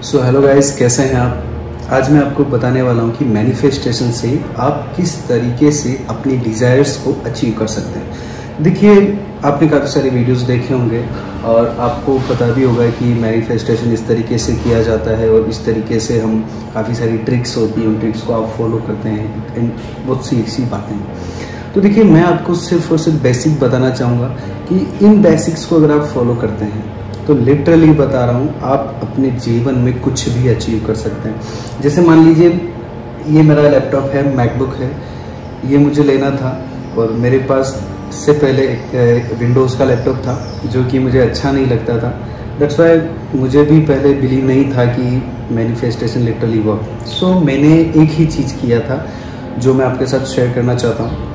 So hello guys, कैसे हैं आप। आज मैं आपको बताने वाला हूं कि मैनिफेस्टेशन से आप किस तरीके से अपनी डिज़ायर्स को अचीव कर सकते हैं। देखिए, आपने काफ़ी सारे वीडियोस देखे होंगे और आपको पता भी होगा कि मैनिफेस्टेशन इस तरीके से किया जाता है और इस तरीके से हम काफ़ी सारी ट्रिक्स होती हैं, उन ट्रिक्स को आप फॉलो करते हैं। बहुत सी बातें हैं। तो देखिए, मैं आपको सिर्फ और सिर्फ बेसिक बताना चाहूँगा कि इन बेसिक्स को अगर आप फॉलो करते हैं तो लिटरली बता रहा हूँ, आप अपने जीवन में कुछ भी अचीव कर सकते हैं। जैसे मान लीजिए, ये मेरा लैपटॉप है, मैकबुक है, ये मुझे लेना था और मेरे पास इससे पहले एक विंडोज़ का लैपटॉप था जो कि मुझे अच्छा नहीं लगता था। दैट्स वाई मुझे भी पहले बिलीव नहीं था कि मैनिफेस्टेशन लिटरली वर्क। सो मैंने एक ही चीज़ किया था जो मैं आपके साथ शेयर करना चाहता हूँ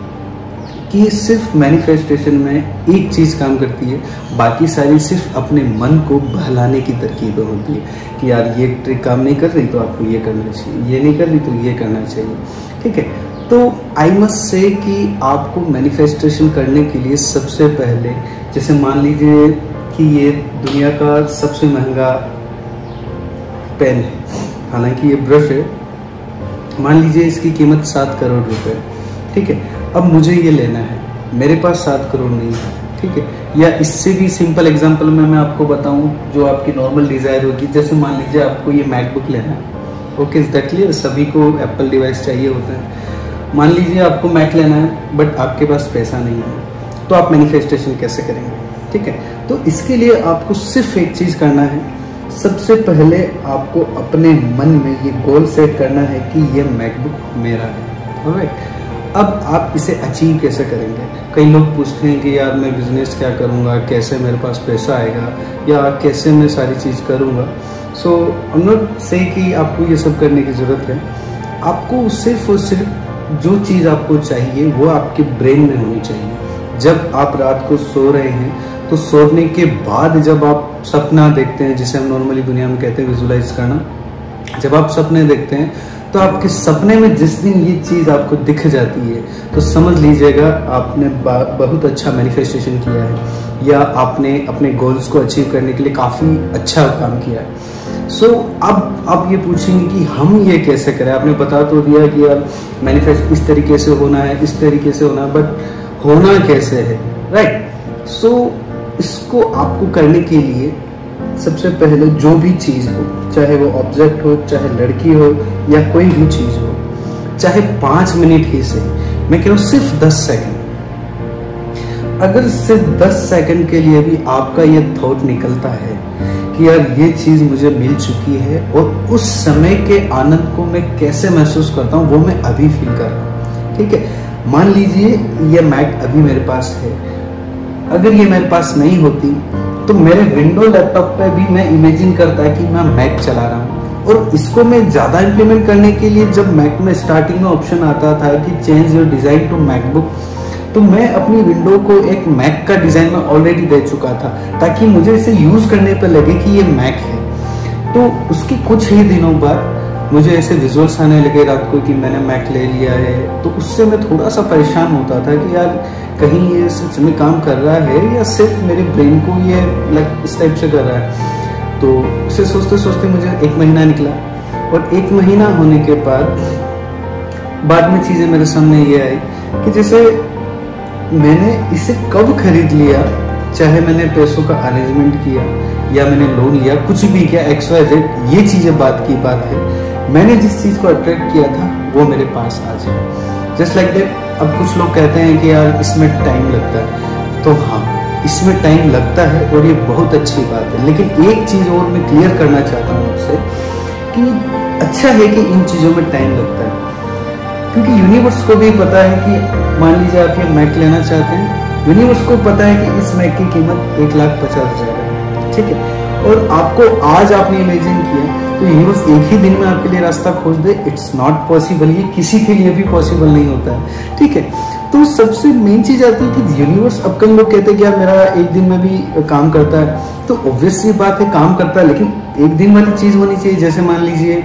कि सिर्फ मैनिफेस्टेशन में एक चीज़ काम करती है, बाकी सारी सिर्फ अपने मन को बहलाने की तरकीबें होती है कि यार ये ट्रिक काम नहीं कर रही तो आपको ये करना चाहिए, ये नहीं कर रही तो ये करना चाहिए। ठीक है, तो आई मस्ट से कि आपको मैनिफेस्टेशन करने के लिए सबसे पहले, जैसे मान लीजिए कि ये दुनिया का सबसे महंगा पेन है, हालांकि ये ब्रश है, मान लीजिए इसकी कीमत 7 करोड़ रुपए। ठीक है, अब मुझे ये लेना है, मेरे पास 7 करोड़ नहीं है। ठीक है, या इससे भी सिंपल एग्जांपल में मैं आपको बताऊं जो आपकी नॉर्मल डिज़ायर होगी। जैसे मान लीजिए आपको ये मैकबुक लेना है, ओके, इज दैट क्लियर। सभी को एप्पल डिवाइस चाहिए होता है। मान लीजिए आपको मैक लेना है बट आपके पास पैसा नहीं है, तो आप मैनिफेस्टेशन कैसे करेंगे? ठीक है, तो इसके लिए आपको सिर्फ एक चीज़ करना है। सबसे पहले आपको अपने मन में ये गोल सेट करना है कि ये मैकबुक मेरा है। ऑलराइट, अब आप इसे अचीव कैसे करेंगे? कई लोग पूछते हैं कि यार मैं बिजनेस क्या करूँगा, कैसे मेरे पास पैसा आएगा, या कैसे मैं सारी चीज़ करूँगा। सो आई एम नॉट से कि आपको ये सब करने की ज़रूरत है। आपको सिर्फ और सिर्फ जो चीज़ आपको चाहिए वो आपके ब्रेन में होनी चाहिए। जब आप रात को सो रहे हैं तो सोने के बाद जब आप सपना देखते हैं, जिसे हम नॉर्मली दुनिया में कहते हैं विजुलाइज करना, जब आप सपने देखते हैं तो आपके सपने में जिस दिन ये चीज़ आपको दिख जाती है तो समझ लीजिएगा आपने बहुत अच्छा मैनिफेस्टेशन किया है, या आपने अपने गोल्स को अचीव करने के लिए काफ़ी अच्छा काम किया है। सो अब आप ये पूछेंगे कि हम ये कैसे करें। आपने बता तो दिया कि यार मैनिफेस्ट इस तरीके से होना है, इस तरीके से होना है, बट होना कैसे है, राइट? सो इसको आपको करने के लिए सबसे पहले जो भी चीज़ हो, चाहे वो ऑब्जेक्ट हो, चाहे लड़की हो, या कोई भी चीज़ हो, चाहे 5 मिनट ही से, मैं कह रहा हूँ सिर्फ 10 सेकंड, अगर सिर्फ 10 सेकंड के लिए भी आपका ये थॉट निकलता है कि यार ये चीज़ मुझे मिल चुकी है और उस समय के आनंद को मैं कैसे महसूस करता हूँ वो मैं अभी फील कर रहा हूँ। ठीक है, मान लीजिए ये मैक अभी मेरे पास है, अगर ये मेरे पास नहीं होती तो मेरे विंडो लैपटॉप पे भी मैं इमेजिन करता है कि मैं मैक चला रहा हूँ। और इसको मैं ज़्यादा इम्प्लीमेंट करने के लिए, जब मैक में स्टार्टिंग में ऑप्शन आता था कि change your design to MacBook, तो मैं अपनी विंडो को एक मैक का डिज़ाइन में ऑलरेडी दे चुका था ताकि मुझे इसे यूज़ करने पर लगे कि ये मैक है। तो उसके कुछ ही दिनों बाद मुझे ऐसे विजुअल्स आने लगे रात को कि मैंने मैक ले लिया है। तो उससे मैं थोड़ा सा परेशान होता था कि यार कहीं ये सच में काम कर रहा है या सिर्फ मेरे ब्रेन को ये इस टाइप से कर रहा है। तो उसे सोचते सोचते मुझे 1 महीना निकला, और 1 महीना होने के बाद में चीज़ें मेरे सामने ये आई कि जैसे मैंने इसे कब खरीद लिया, चाहे मैंने पैसों का अरेंजमेंट किया या मैंने लोन लिया, कुछ भी किया, XYZ, ये चीज़ें बात की बात है। मैंने जिस चीज़ को अट्रैक्ट किया था वो मेरे पास आज है। Just like that. अब कुछ लोग कहते हैं कि यार इसमें टाइम लगता है, तो हाँ, इसमें टाइम लगता है और ये बहुत अच्छी बात है। लेकिन एक चीज़ और मैं क्लियर करना चाहता हूँ आपसे कि अच्छा है कि इन चीज़ों में टाइम लगता है, क्योंकि यूनिवर्स को भी पता है कि मान लीजिए आप ये मैक लेना चाहते हैं, यूनिवर्स को पता है कि इस मैक की कीमत 1,50,000 है। ठीक है, और आपको आज आपने इमेजिन किया तो यूनिवर्स एक ही दिन में आपके लिए रास्ता खोज दे, इट्स नॉट पॉसिबल। ये किसी के लिए भी पॉसिबल नहीं होता है। ठीक है, तो सबसे मेन चीज आती है कि यूनिवर्स, अब कई लोग कहते हैं कि यार मेरा एक दिन में भी काम करता है, तो ऑब्वियस सी बात है काम करता है, लेकिन एक दिन वाली चीज होनी चाहिए। जैसे मान लीजिए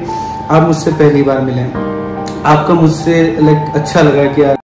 आप मुझसे पहली बार मिले, आपका मुझसे अच्छा लगा कि यार